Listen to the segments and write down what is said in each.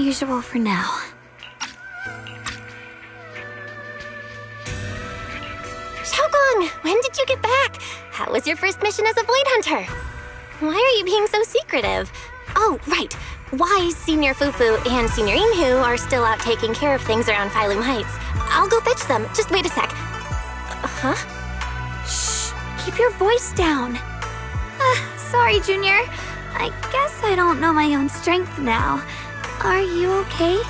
usual for now. Xiaogong, when did you get back? How was your first mission as a Void Hunter? Why are you being so secretive? Oh, right. Wise Senior Fufu and Senior Inhu are still out taking care of things around Phylum Heights. I'll go fetch them. Just wait a sec. Huh? Shh! Keep your voice down. Sorry, Junior. I guess I don't know my own strength now. Are you okay?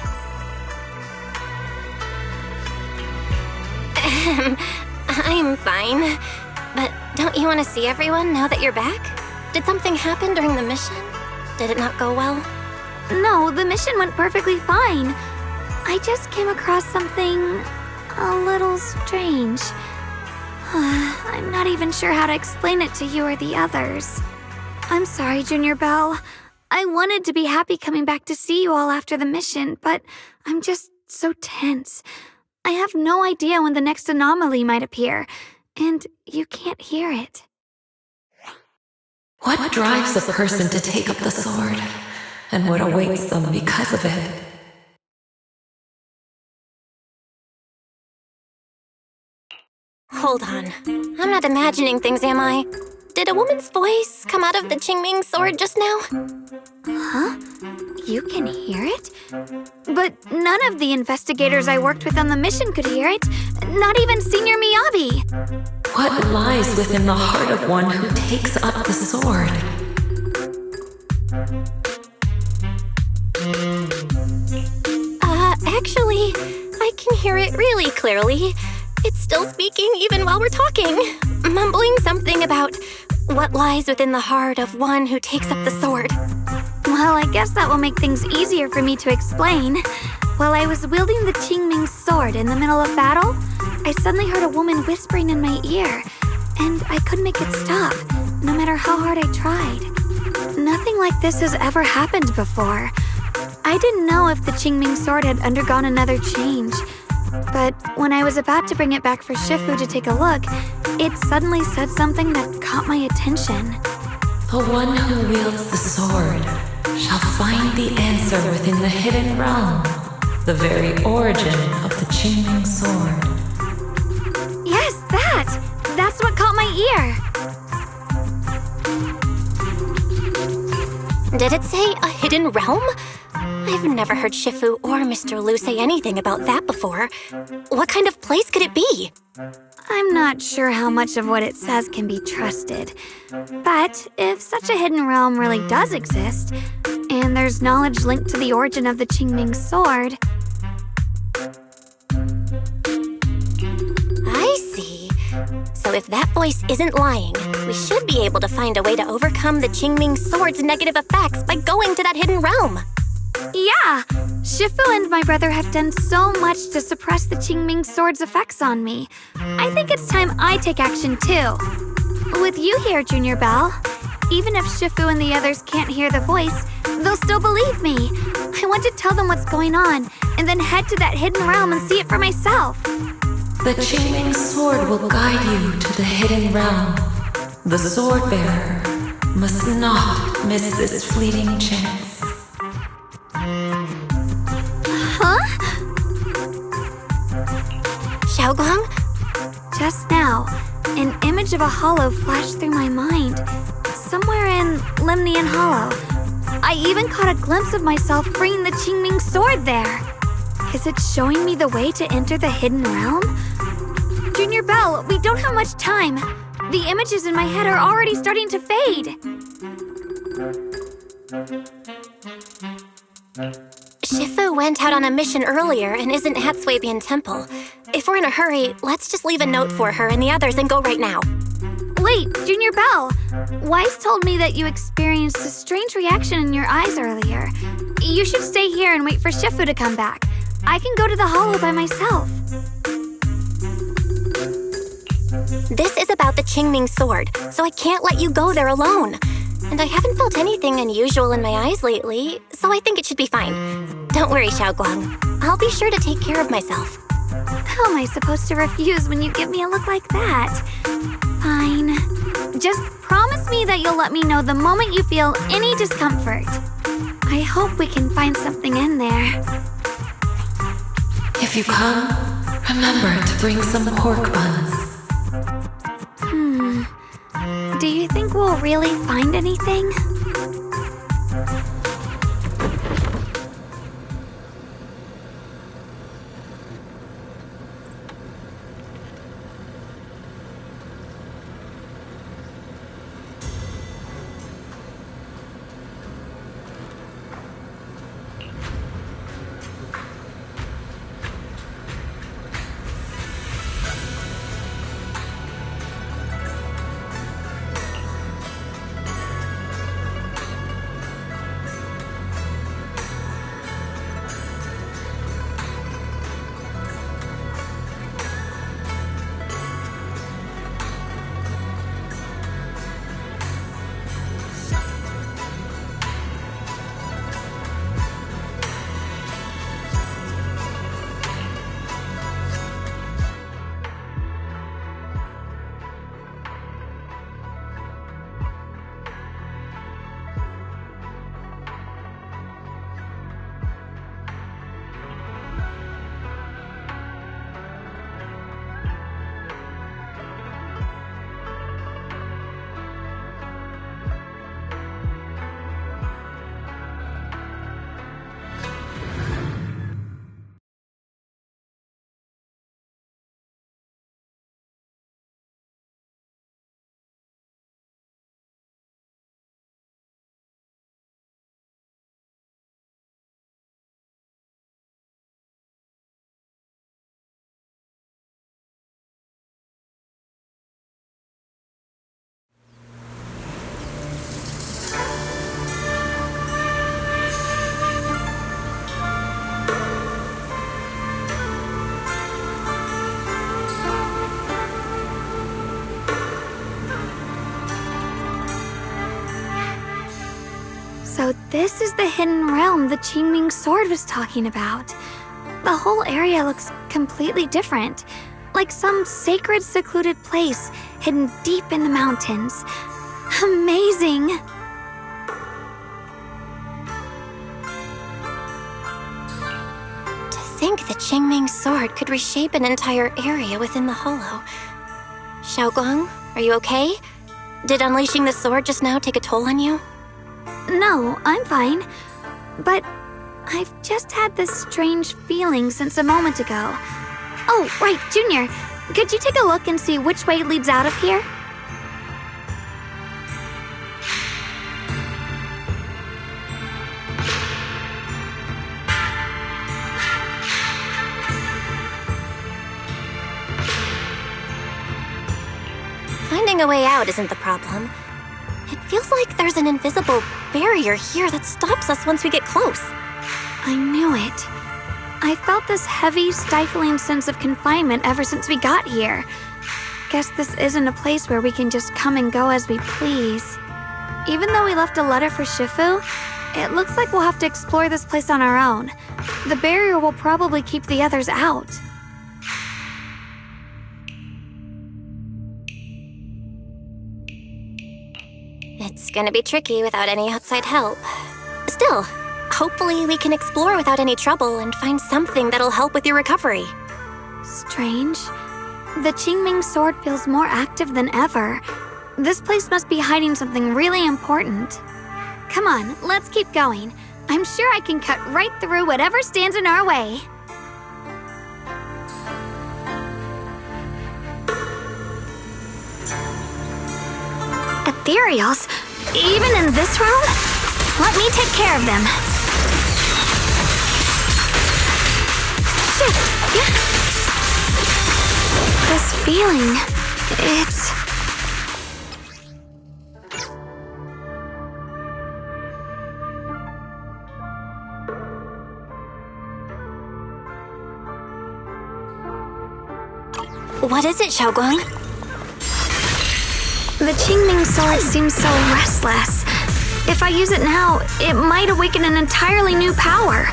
I'm fine. But don't you want to see everyone now that you're back? Did something happen during the mission? Did it not go well? No, the mission went perfectly fine. I just came across something a little strange. I'm not even sure how to explain it to you or the others. I'm sorry, Junior Belle. I wanted to be happy coming back to see you all after the mission, but I'm just so tense. I have no idea when the next anomaly might appear, and you can't hear it. What drives a person to take up the sword, and what awaits them because of it? Hold on. I'm not imagining things, am I? Did a woman's voice come out of the Qingming sword just now? Huh? You can hear it? But none of the investigators I worked with on the mission could hear it. Not even Senior Miyabi. What lies within the heart of one who takes up the sword? Actually, I can hear it really clearly. It's still speaking even while we're talking, mumbling something about what lies within the heart of one who takes up the sword. Well, I guess that will make things easier for me to explain. While I was wielding the Qingming sword in the middle of battle, I suddenly heard a woman whispering in my ear, and I couldn't make it stop, no matter how hard I tried. Nothing like this has ever happened before. I didn't know if the Qingming sword had undergone another change, but when I was about to bring it back for Shifu to take a look, it suddenly said something that caught my attention. The one who wields the sword shall find the answer within the hidden realm, the very origin of the Qingming sword. Yes, that! That's what caught my ear. Did it say a hidden realm? I've never heard Shifu or Mr. Liu say anything about that before. What kind of place could it be? I'm not sure how much of what it says can be trusted. But if such a hidden realm really does exist, and there's knowledge linked to the origin of the Qingming sword... I see. So if that voice isn't lying, we should be able to find a way to overcome the Qingming sword's negative effects by going to that hidden realm. Yeah! Shifu and my brother have done so much to suppress the Qingming sword's effects on me. I think it's time I take action too. With you here, Junior Belle, even if Shifu and the others can't hear the voice, they'll still believe me. I want to tell them what's going on, and then head to that hidden realm and see it for myself. The Qingming sword will guide you to the hidden realm. The sword bearer must not miss this fleeting chance. Huh? Xiaogong? Just now, an image of a hollow flashed through my mind, somewhere in Limnian Hollow. I even caught a glimpse of myself freeing the Qingming sword there. Is it showing me the way to enter the hidden realm? Junior Belle, we don't have much time. The images in my head are already starting to fade. Shifu went out on a mission earlier and isn't at Swabian Temple. If we're in a hurry, let's just leave a note for her and the others and go right now. Wait, Junior Belle. Wise told me that you experienced a strange reaction in your eyes earlier. You should stay here and wait for Shifu to come back. I can go to the hollow by myself. This is about the Qingming sword, so I can't let you go there alone. And I haven't felt anything unusual in my eyes lately, so I think it should be fine. Don't worry, Xiaoguang. I'll be sure to take care of myself. How am I supposed to refuse when you give me a look like that? Fine. Just promise me that you'll let me know the moment you feel any discomfort. I I hope we can find something in there. If you come, remember to bring some pork buns. Do you think we'll really find anything? So this is the hidden realm the Qingming sword was talking about. The whole area looks completely different, like some sacred, secluded place hidden deep in the mountains. Amazing! To think the Qingming sword could reshape an entire area within the hollow. Xiaoguang, are you okay? Did unleashing the sword just now take a toll on you? No, I'm fine. But I've just had this strange feeling since a moment ago. Oh, right, Junior. Could you take a look and see which way leads out of here? Finding a way out isn't the problem. It feels like there's an invisible barrier here that stops us once we get close. I knew it. I felt this heavy, stifling sense of confinement ever since we got here. Guess this isn't a place where we can just come and go as we please. Even though we left a letter for Shifu, it looks like we'll have to explore this place on our own. The barrier will probably keep the others out. It's gonna be tricky without any outside help. Still, hopefully we can explore without any trouble and find something that'll help with your recovery. Strange. The Qingming sword feels more active than ever. This place must be hiding something really important. Come on, let's keep going. I'm sure I can cut right through whatever stands in our way. Ethereals? Even in this room? Let me take care of them. Shit! This feeling, it's... What is it, Xiaoguang? The Qingming sword seems so restless. If I use it now, it might awaken an entirely new power.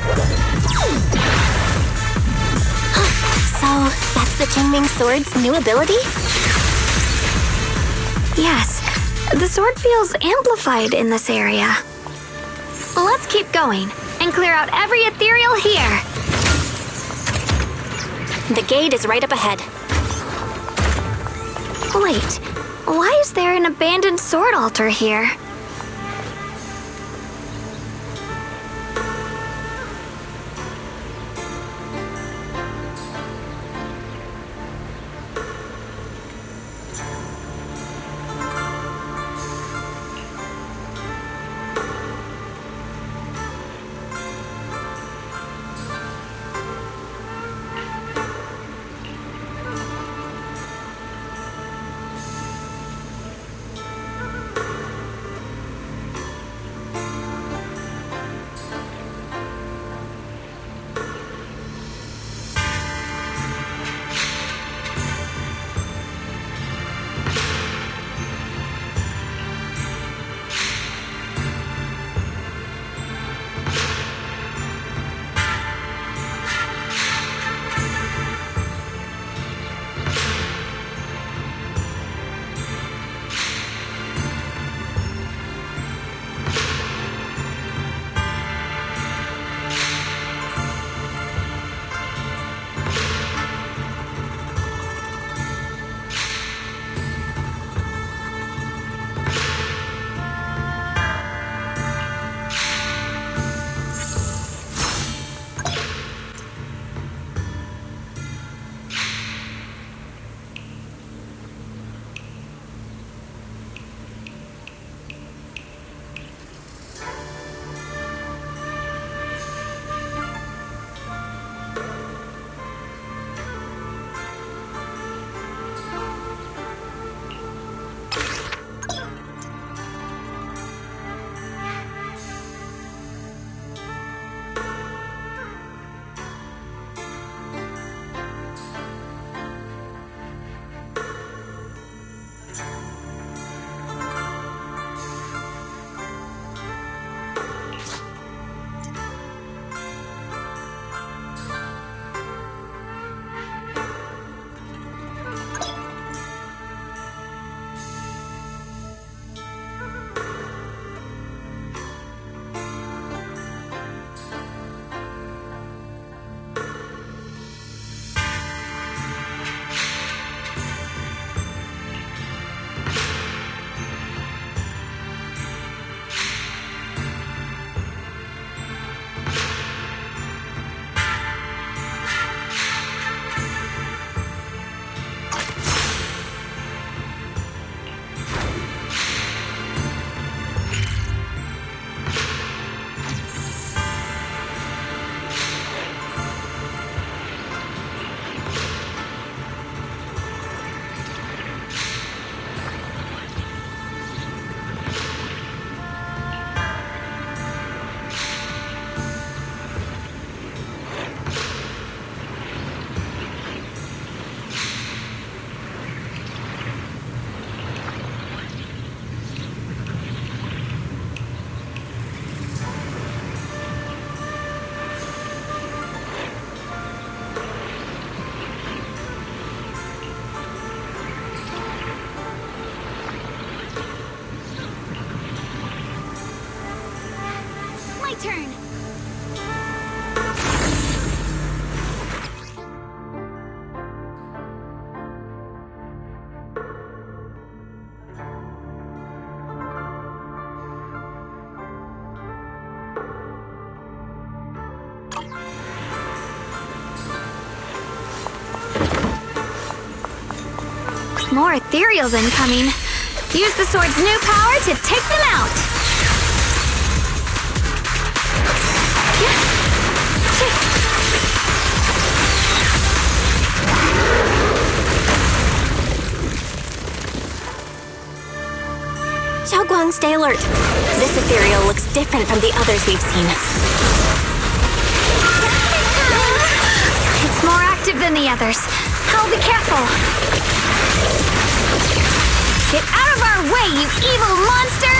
So, that's the Qingming sword's new ability? Yes, the sword feels amplified in this area. Let's keep going and clear out every ethereal here. The gate is right up ahead. Wait, why is there an abandoned sword altar here? Turn. More ethereals incoming. Use the sword's new power to take them out. Xiaoguang, stay alert. This ethereal looks different from the others we've seen. It's more active than the others. I'll be careful. Get out of our way, you evil monster!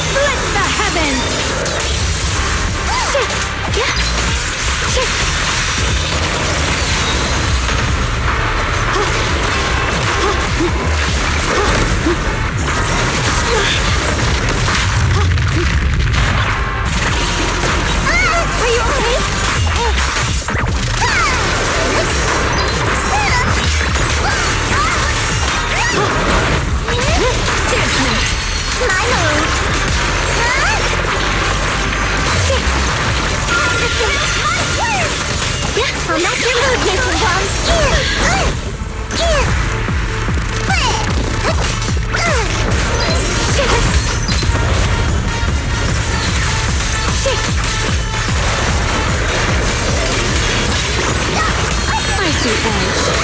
Split the heavens! I'll knock your mood, Nathan Bombs! I see edge.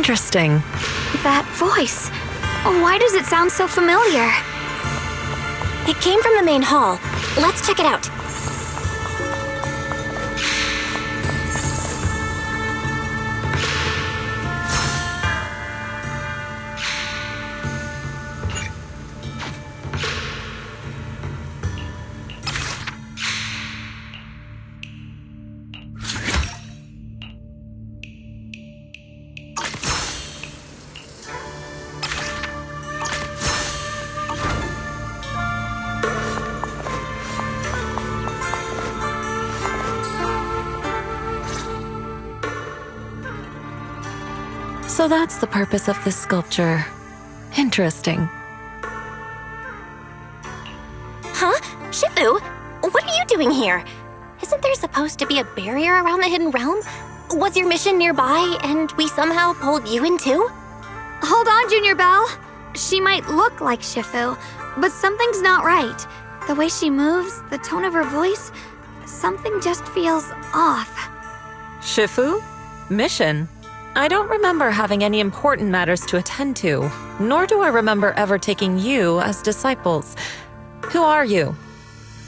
Interesting. That voice. Why does it sound so familiar? It came from the main hall. Let's check it out. So that's the purpose of this sculpture. Interesting. Huh? Shifu? What are you doing here? Isn't there supposed to be a barrier around the hidden realm? Was your mission nearby and we somehow pulled you in too? Hold on, Junior Belle. She might look like Shifu, but something's not right. The way she moves, the tone of her voice, something just feels off. Shifu? Mission? I don't remember having any important matters to attend to, nor do I remember ever taking you as disciples. Who are you?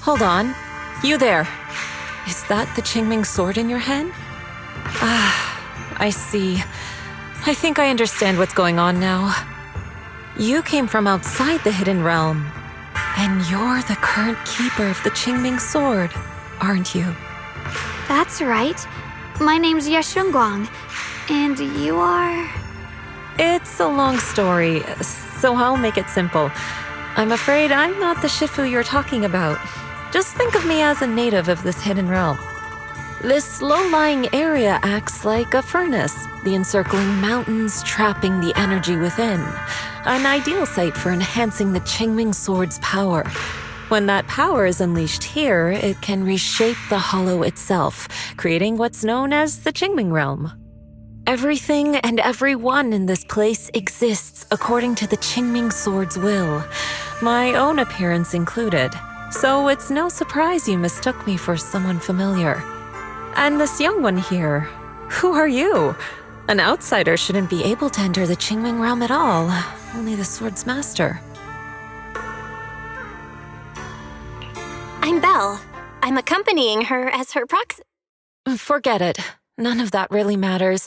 Hold on. You there. Is that the Qingming sword in your hand? Ah, I see. I think I understand what's going on now. You came from outside the Hidden Realm, and you're the current keeper of the Qingming Sword, aren't you? That's right. My name's Yeshunguang, and you are... It's a long story, so I'll make it simple. I'm afraid I'm not the Shifu you're talking about. Just think of me as a native of this hidden realm. This low-lying area acts like a furnace, the encircling mountains trapping the energy within. An ideal site for enhancing the Qingming Sword's power. When that power is unleashed here, it can reshape the hollow itself, creating what's known as the Qingming Realm. Everything and everyone in this place exists according to the Qingming Sword's will, my own appearance included. So it's no surprise you mistook me for someone familiar. And this young one here, who are you? An outsider shouldn't be able to enter the Qingming Realm at all, only the sword's master. I'm Belle. I'm accompanying her as her proxy. Forget it. None of that really matters.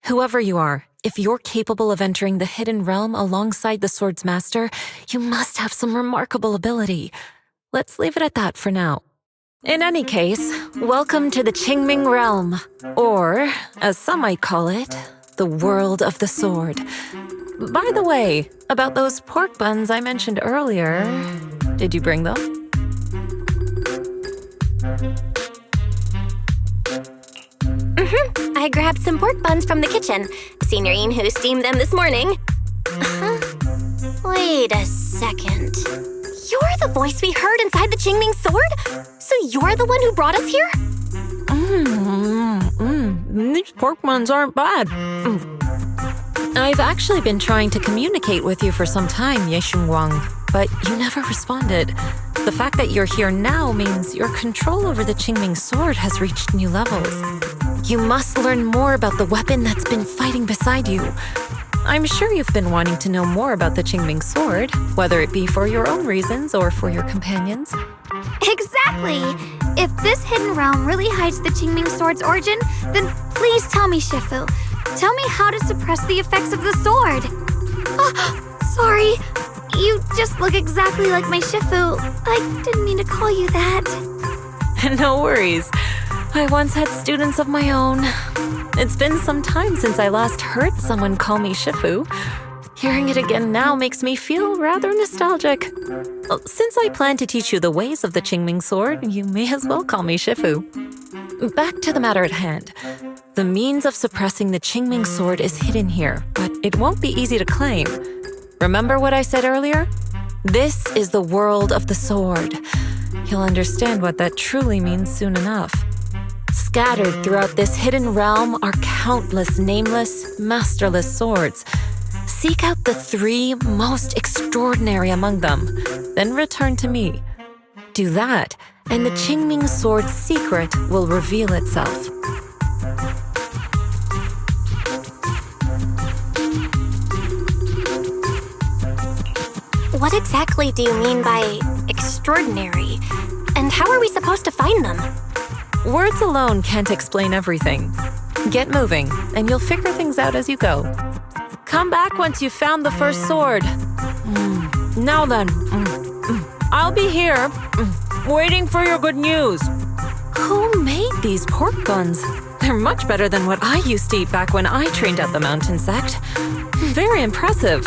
Whoever you are, if you're capable of entering the hidden realm alongside the sword's master, you must have some remarkable ability. Let's leave it at that for now. In any case, welcome to the Qingming Realm, or, as some might call it, the world of the sword. By the way, about those pork buns I mentioned earlier, did you bring them? I grabbed some pork buns from the kitchen. Senior Inhu steamed them this morning. Wait a second. You're the voice we heard inside the Qingming Sword? So you're the one who brought us here? These pork buns aren't bad. I've actually been trying to communicate with you for some time, Yeshunguang, but you never responded. The fact that you're here now means your control over the Qingming Sword has reached new levels. You must learn more about the weapon that's been fighting beside you. I'm sure you've been wanting to know more about the Qingming Sword, whether it be for your own reasons or for your companions. Exactly! If this hidden realm really hides the Qingming Sword's origin, then please tell me, Shifu. Tell me how to suppress the effects of the sword. Oh, sorry. You just look exactly like my Shifu. I didn't mean to call you that. No worries. I once had students of my own. It's been some time since I last heard someone call me Shifu. Hearing it again now makes me feel rather nostalgic. Since I plan to teach you the ways of the Qingming Sword, you may as well call me Shifu. Back to the matter at hand. The means of suppressing the Qingming Sword is hidden here, but it won't be easy to claim. Remember what I said earlier? This is the world of the sword. You'll understand what that truly means soon enough. Scattered throughout this hidden realm are countless nameless, masterless swords. Seek out the 3 most extraordinary among them, then return to me. Do that, and the Qingming Sword's secret will reveal itself. What exactly do you mean by extraordinary? And how are we supposed to find them? Words alone can't explain everything. Get moving, and you'll figure things out as you go. Come back once you've found the first sword. Now then, I'll be here, waiting for your good news. Who made these pork buns? They're much better than what I used to eat back when I trained at the mountain sect. Very impressive.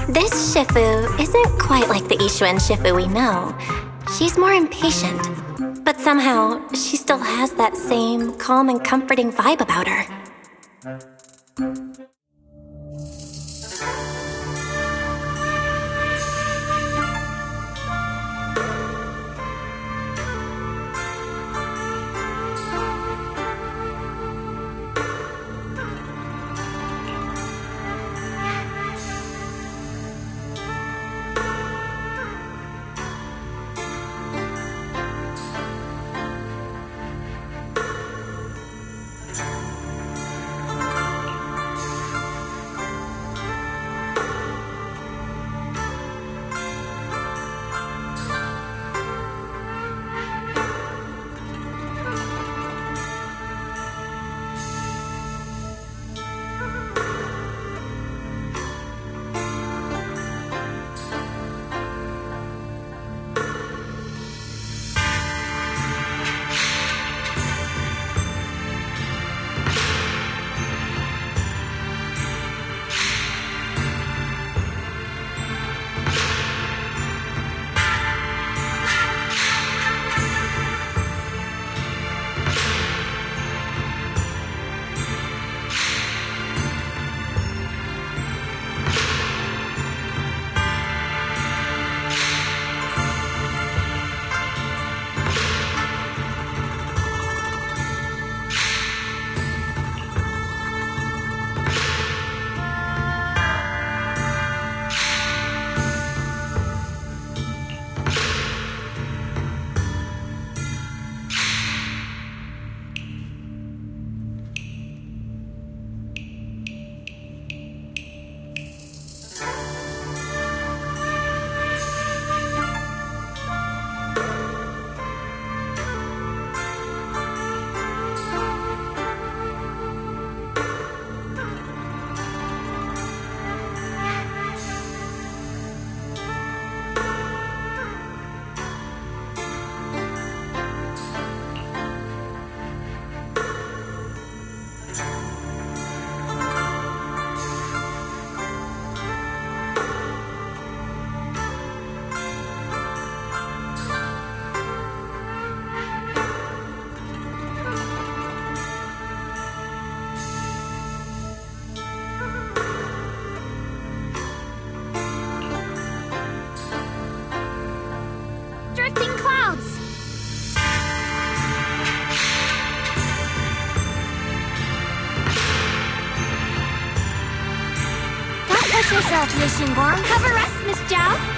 This Shifu isn't quite like the Ishuan Shifu we know. She's more impatient. But somehow, she still has that same calm and comforting vibe about her. Brace yourself, Miss Shingorm. Have a rest, Miss Zhao.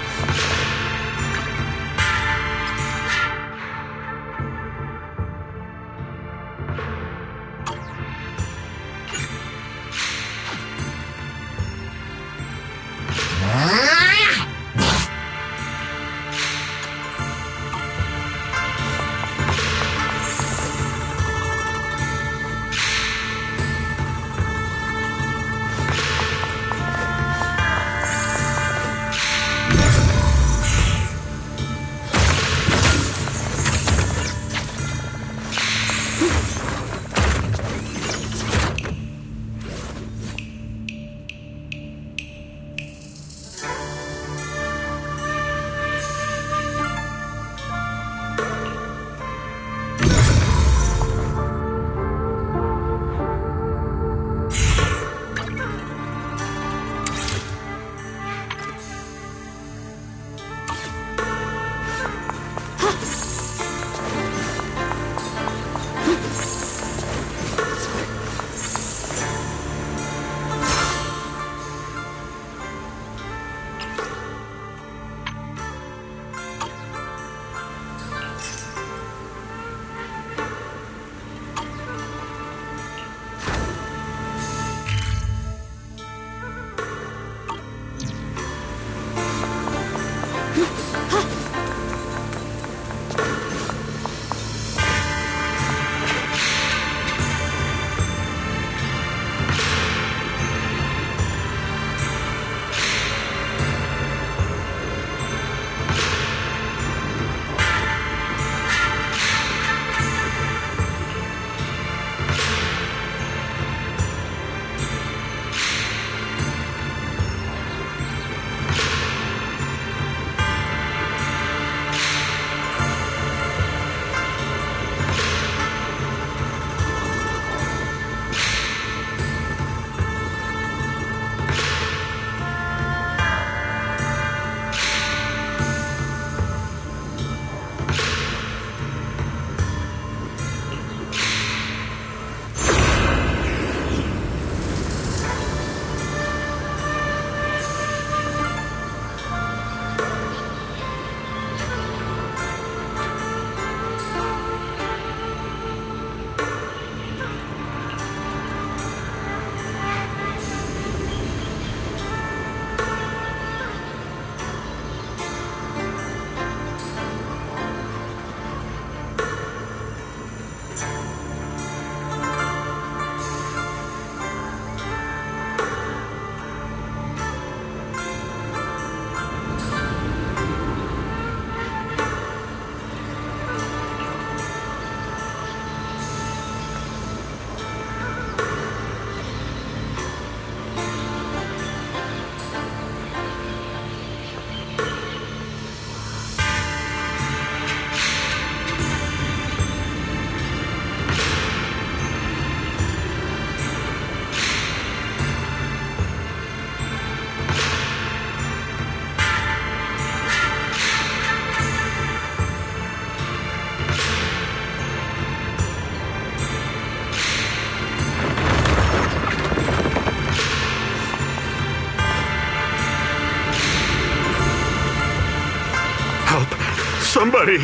Somebody,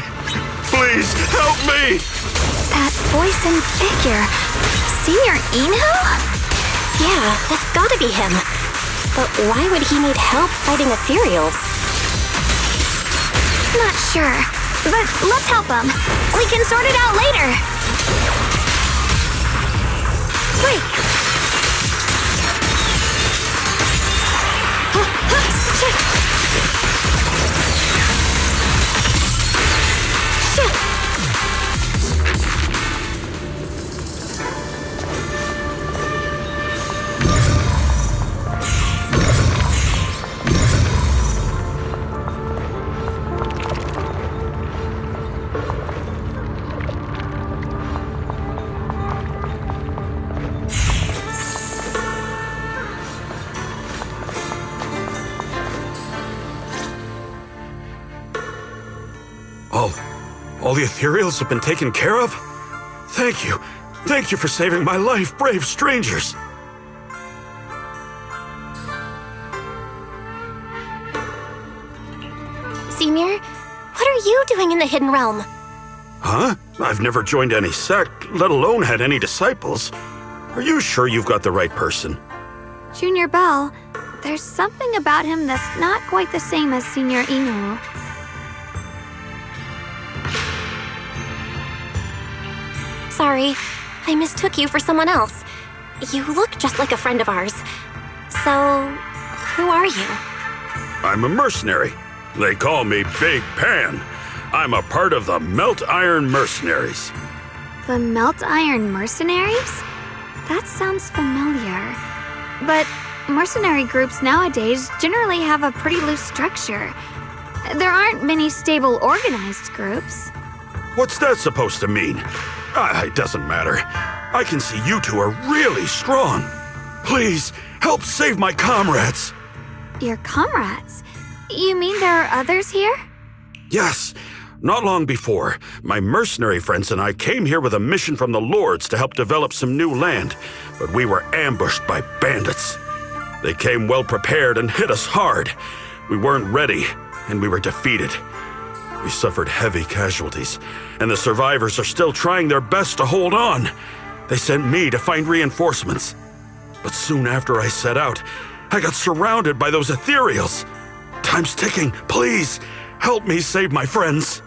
please help me! That voice and figure. Senior Inhu? Yeah, that's gotta be him. But why would he need help fighting ethereals? Not sure. But let's help him. We can sort it out later. Wait. All the ethereals have been taken care of? Thank you. Thank you for saving my life, brave strangers. Senior. What are you doing in the Hidden Realm? Huh? I've never joined any sect, let alone had any disciples. Are you sure you've got the right person? Junior Bell, there's something about him that's not quite the same as Senior Inu. Sorry, I mistook you for someone else. You look just like a friend of ours. So, who are you? I'm a mercenary. They call me Big Pan. I'm a part of the Melt Iron Mercenaries. The Melt Iron Mercenaries? That sounds familiar. But mercenary groups nowadays generally have a pretty loose structure. There aren't many stable organized groups. What's that supposed to mean? It doesn't matter. I can see you two are really strong. Please, help save my comrades. Your comrades? You mean there are others here? Yes. Not long before, my mercenary friends and I came here with a mission from the Lords to help develop some new land, but we were ambushed by bandits. They came well prepared and hit us hard. We weren't ready, and we were defeated. We suffered heavy casualties, and the survivors are still trying their best to hold on. They sent me to find reinforcements. But soon after I set out, I got surrounded by those ethereals. Time's ticking. Please, help me save my friends.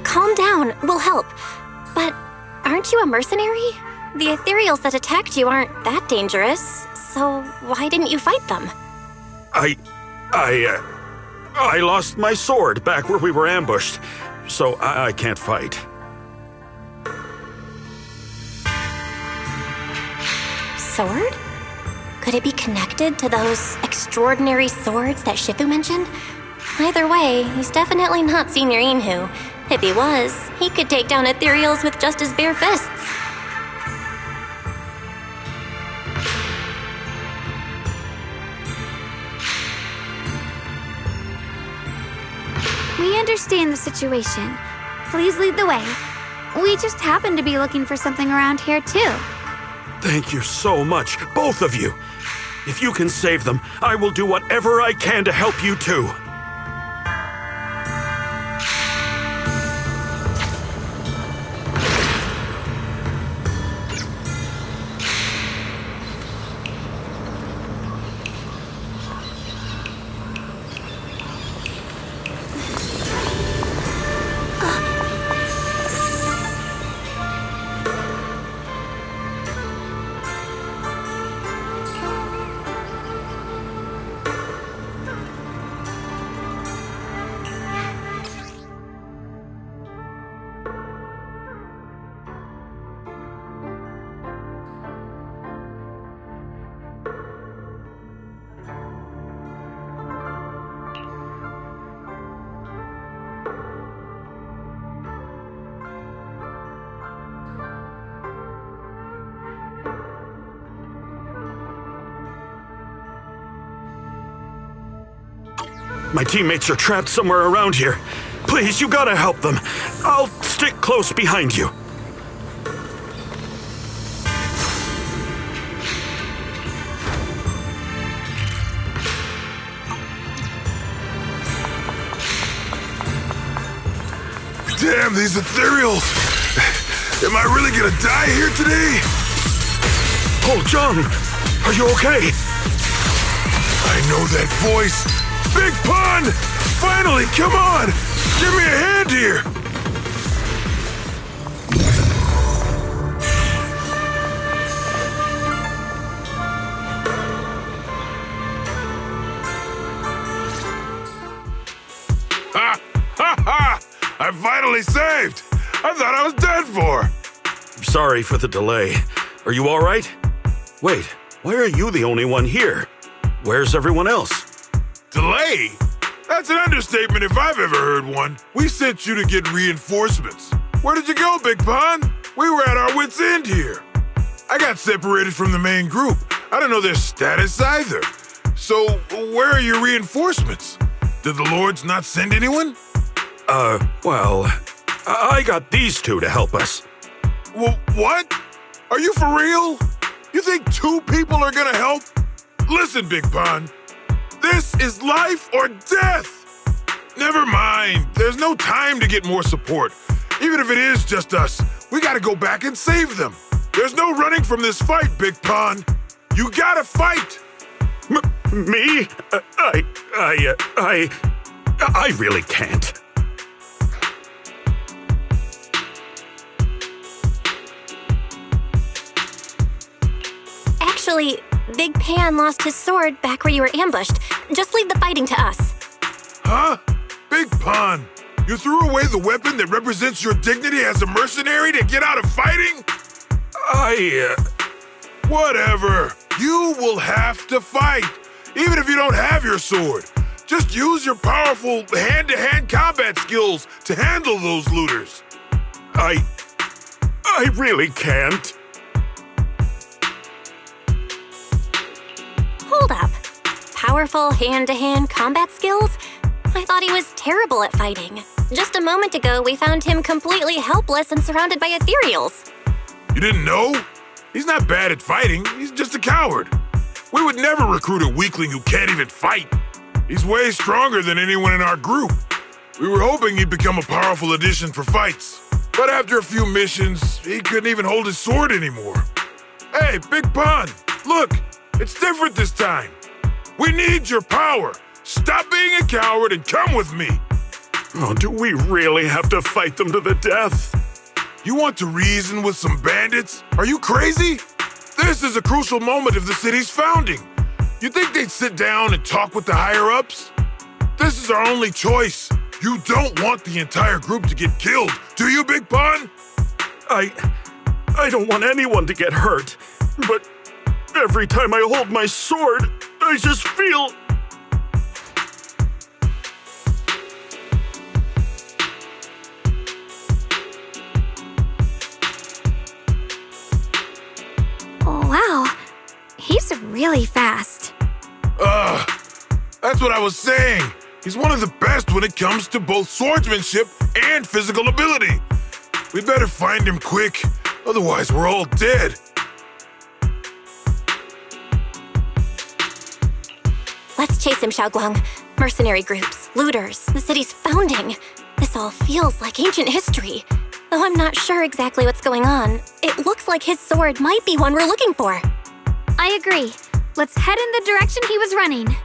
Calm down, we'll help. But aren't you a mercenary? The ethereals that attacked you aren't that dangerous, so why didn't you fight them? I lost my sword back where we were ambushed, so I can't fight. Sword? Could it be connected to those extraordinary swords that Shifu mentioned? Either way, he's definitely not Senior Inhu. If he was, he could take down ethereals with just his bare fists. We understand the situation. Please lead the way. We just happen to be looking for something around here, too. Thank you so much, both of you. If you can save them, I will do whatever I can to help you too. My teammates are trapped somewhere around here. Please, you gotta help them. I'll stick close behind you. Damn, these ethereals! Am I really gonna die here today? Oh, John, are you okay? I know that voice! Big Pun! Finally, come on! Give me a hand here! Ha! Ha ha! I'm finally saved! I thought I was dead for! I'm sorry for the delay. Are you all right? Wait, why are you the only one here? Where's everyone else? Delay? That's an understatement if I've ever heard one. We sent you to get reinforcements. Where did you go, Big Pun? We were at our wits' end here. I got separated from the main group. I don't know their status either. So, where are your reinforcements? Did the Lords not send anyone? Well, I got these two to help us. What? Are you for real? You think 2 people are gonna help? Listen, Big Pun. This is life or death. Never mind. There's no time to get more support. Even if it is just us, we gotta go back and save them. There's no running from this fight, Big Pun. You gotta fight. Me? I really can't. Actually, Big Pan lost his sword back where you were ambushed. Just leave the fighting to us. Huh? Big Pun, you threw away the weapon that represents your dignity as a mercenary to get out of fighting? Whatever. You will have to fight, even if you don't have your sword. Just use your powerful hand-to-hand combat skills to handle those looters. I really can't. Hold up. Powerful hand-to-hand combat skills? I thought he was terrible at fighting. Just a moment ago, we found him completely helpless and surrounded by ethereals. You didn't know? He's not bad at fighting. He's just a coward. We would never recruit a weakling who can't even fight. He's way stronger than anyone in our group. We were hoping he'd become a powerful addition for fights. But after a few missions, he couldn't even hold his sword anymore. Hey, Big Pun, look, it's different this time. We need your power. Stop being a coward and come with me. Oh, do we really have to fight them to the death? You want to reason with some bandits? Are you crazy? This is a crucial moment of the city's founding. You think they'd sit down and talk with the higher-ups? This is our only choice. You don't want the entire group to get killed, do you, Big Pun? I don't want anyone to get hurt, but every time I hold my sword, I just feel... Wow, he's really fast. That's what I was saying. He's one of the best when it comes to both swordsmanship and physical ability. We better find him quick, otherwise we're all dead. Let's chase him, Xiaoguang. Mercenary groups, looters, the city's founding. This all feels like ancient history. Though I'm not sure exactly what's going on, it looks like his sword might be one we're looking for. I agree. Let's head in the direction he was running.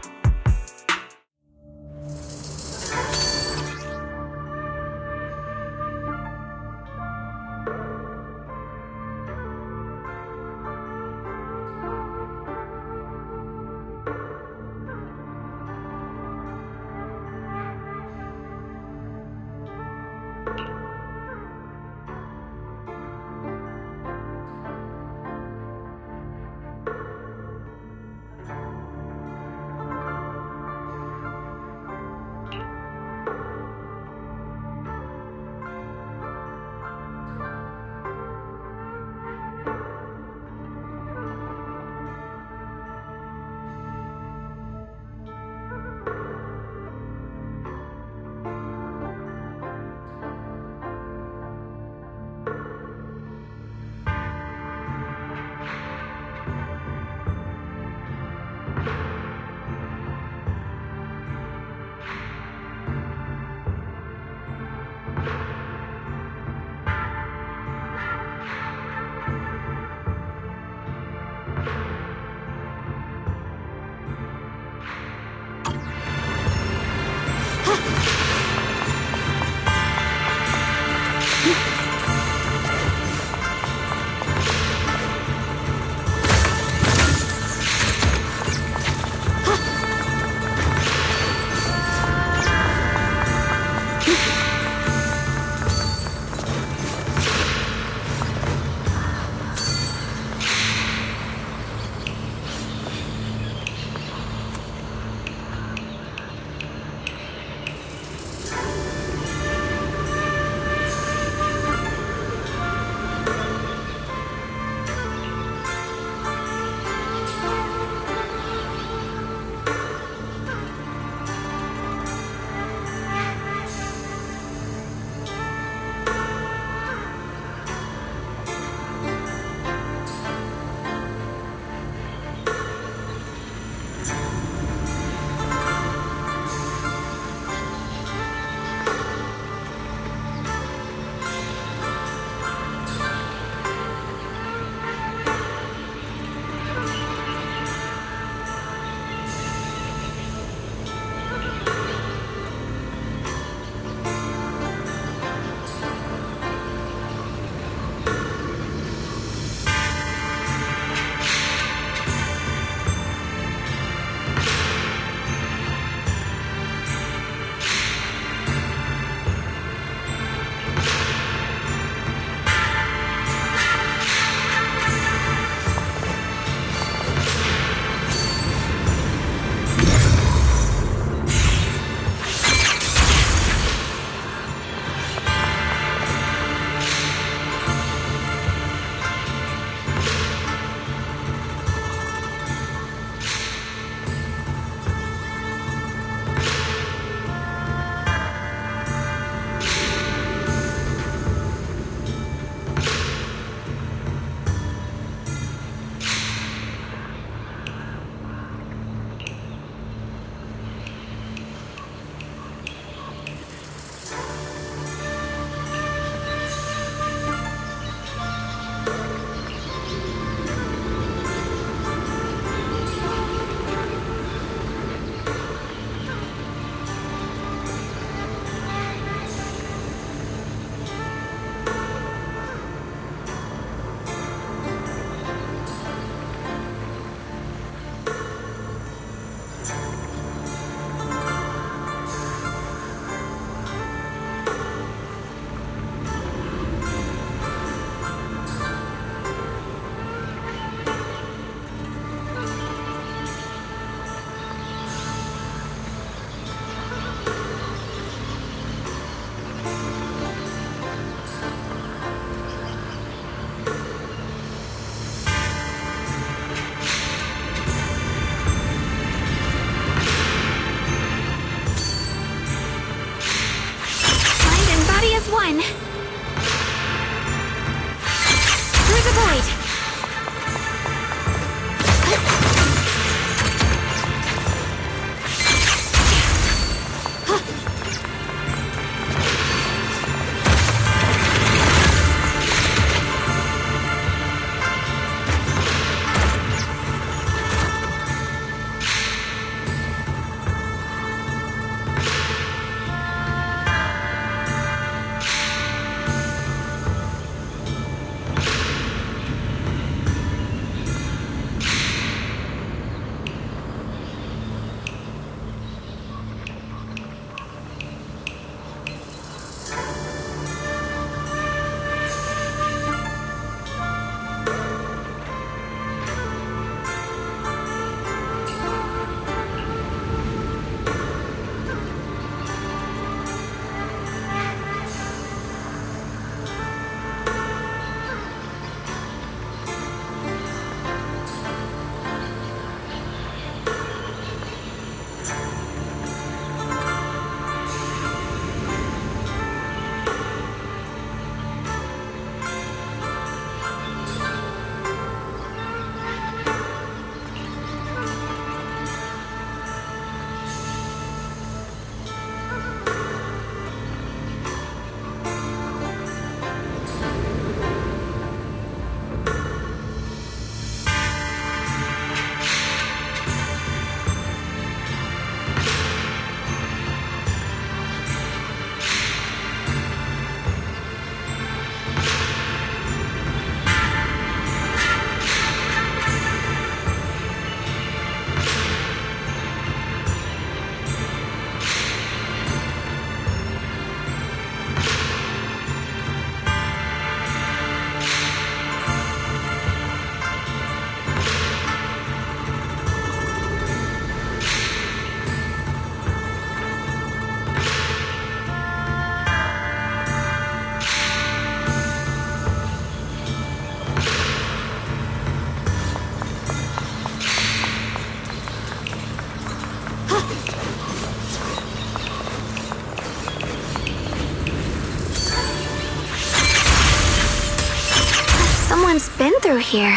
someone's been through here.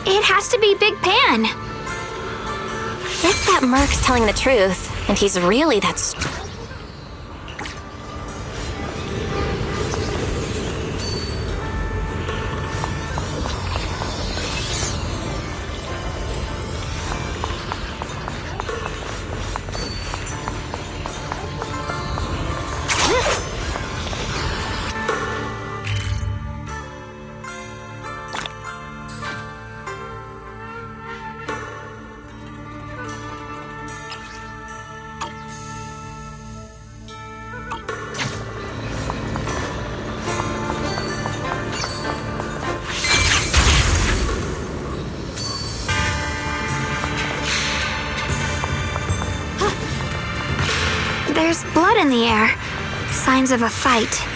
It has to be Big Pan. If that merc's telling the truth, and he's really that There's blood in the air. Signs of a fight.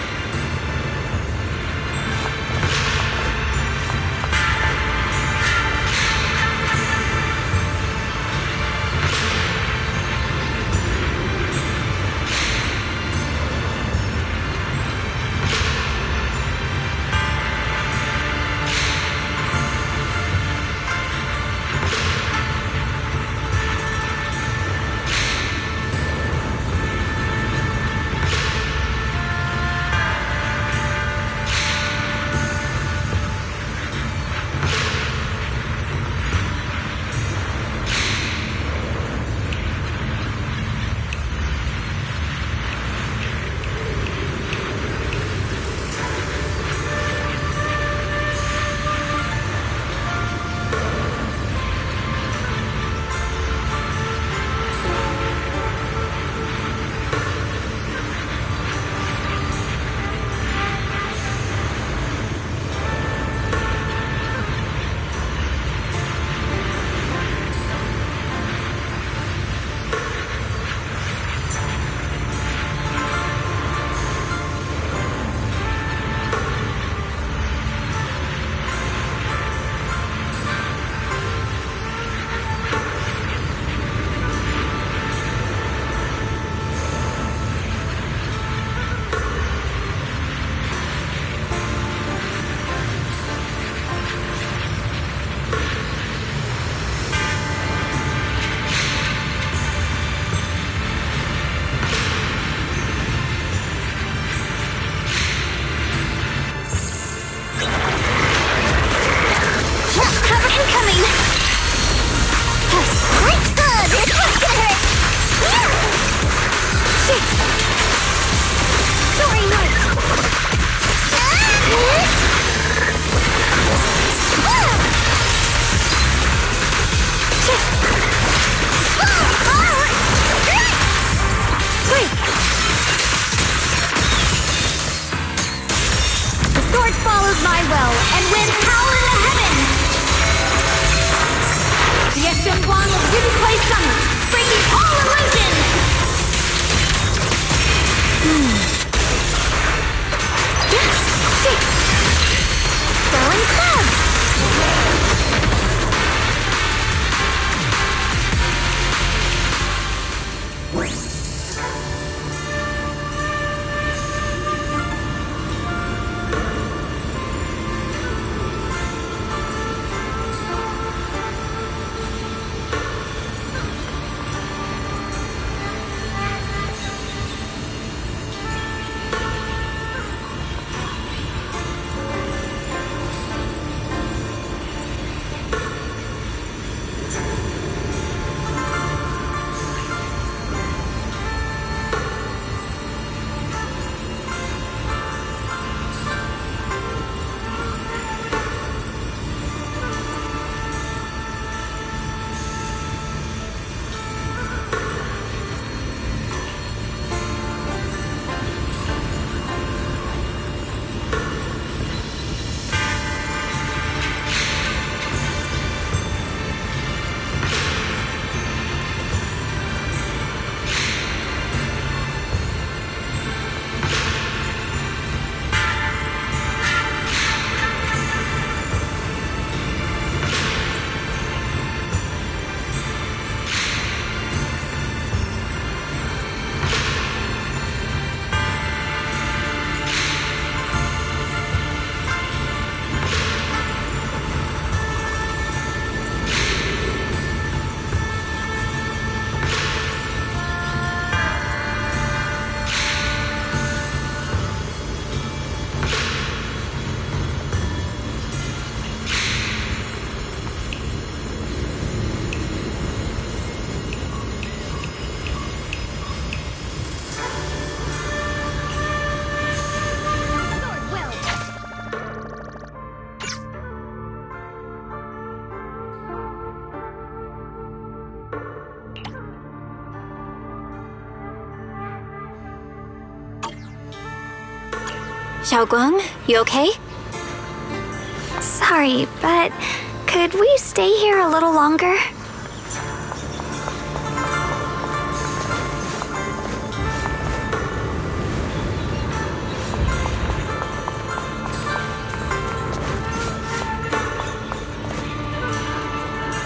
Xiaoguang, you okay? Sorry, but could we stay here a little longer?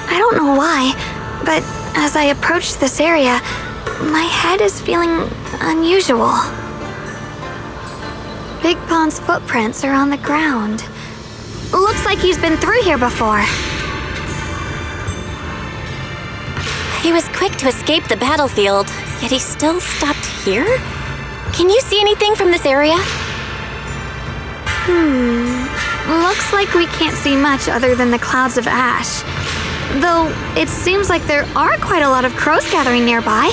I don't know why, but as I approach this area, my head is feeling unusual. Big Pond's footprints are on the ground. Looks like he's been through here before. He was quick to escape the battlefield, yet he still stopped here? Can you see anything from this area? Looks like we can't see much other than the clouds of ash. Though it seems like there are quite a lot of crows gathering nearby.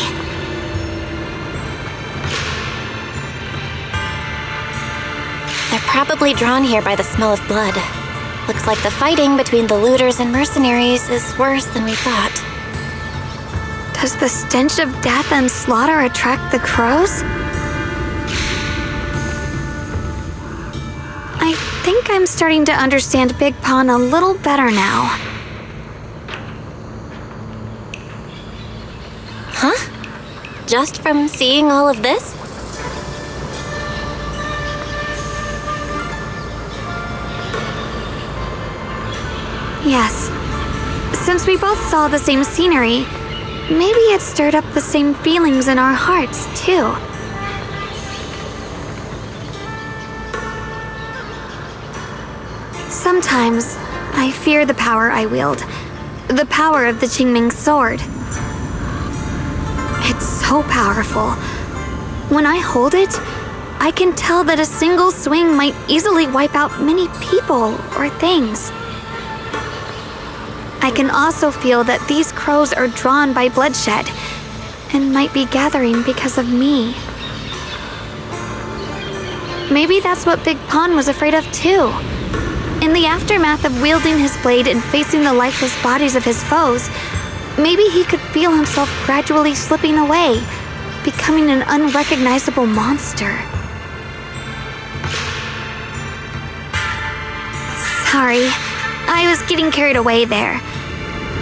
They're probably drawn here by the smell of blood. Looks like the fighting between the looters and mercenaries is worse than we thought. Does the stench of death and slaughter attract the crows? I think I'm starting to understand Big Pond a little better now. Huh? Just from seeing all of this? Yes. Since we both saw the same scenery, maybe it stirred up the same feelings in our hearts, too. Sometimes, I fear the power I wield. The power of the Qingming sword. It's so powerful. When I hold it, I can tell that a single swing might easily wipe out many people or things. I can also feel that these crows are drawn by bloodshed and might be gathering because of me. Maybe that's what Big Pond was afraid of too. In the aftermath of wielding his blade and facing the lifeless bodies of his foes, maybe he could feel himself gradually slipping away, becoming an unrecognizable monster. Sorry, I was getting carried away there.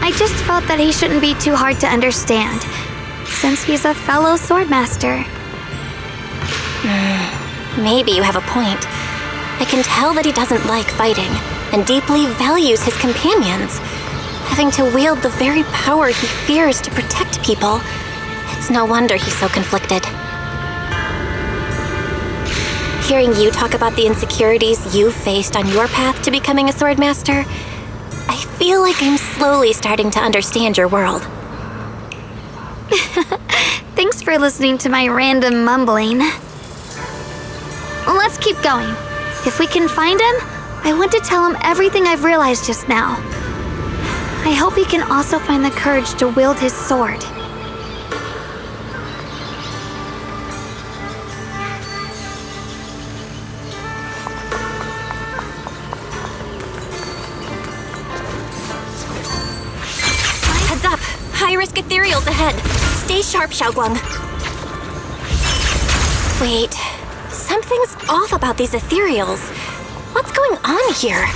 I just felt that he shouldn't be too hard to understand, since he's a fellow swordmaster. Maybe you have a point. I can tell that he doesn't like fighting, and deeply values his companions. Having to wield the very power he fears to protect people, it's no wonder he's so conflicted. Hearing you talk about the insecurities you faced on your path to becoming a swordmaster, I feel like I'm slowly starting to understand your world. Thanks for listening to my random mumbling. Let's keep going. If we can find him, I want to tell him everything I've realized just now. I hope he can also find the courage to wield his sword. Heads up! High-risk ethereals ahead. Stay sharp, Xiaoguang. Wait, something's off about these ethereals. What's going on here?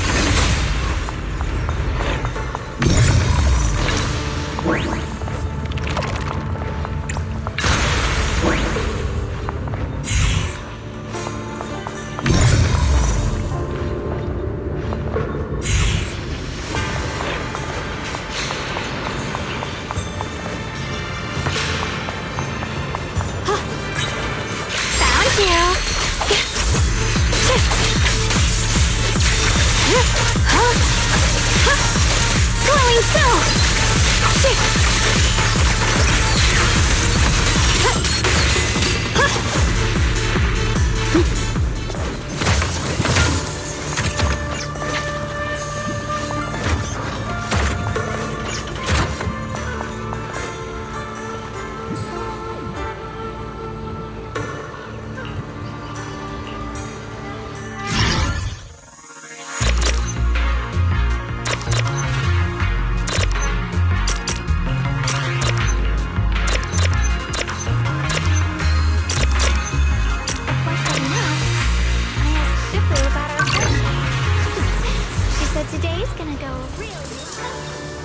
gonna go really slow.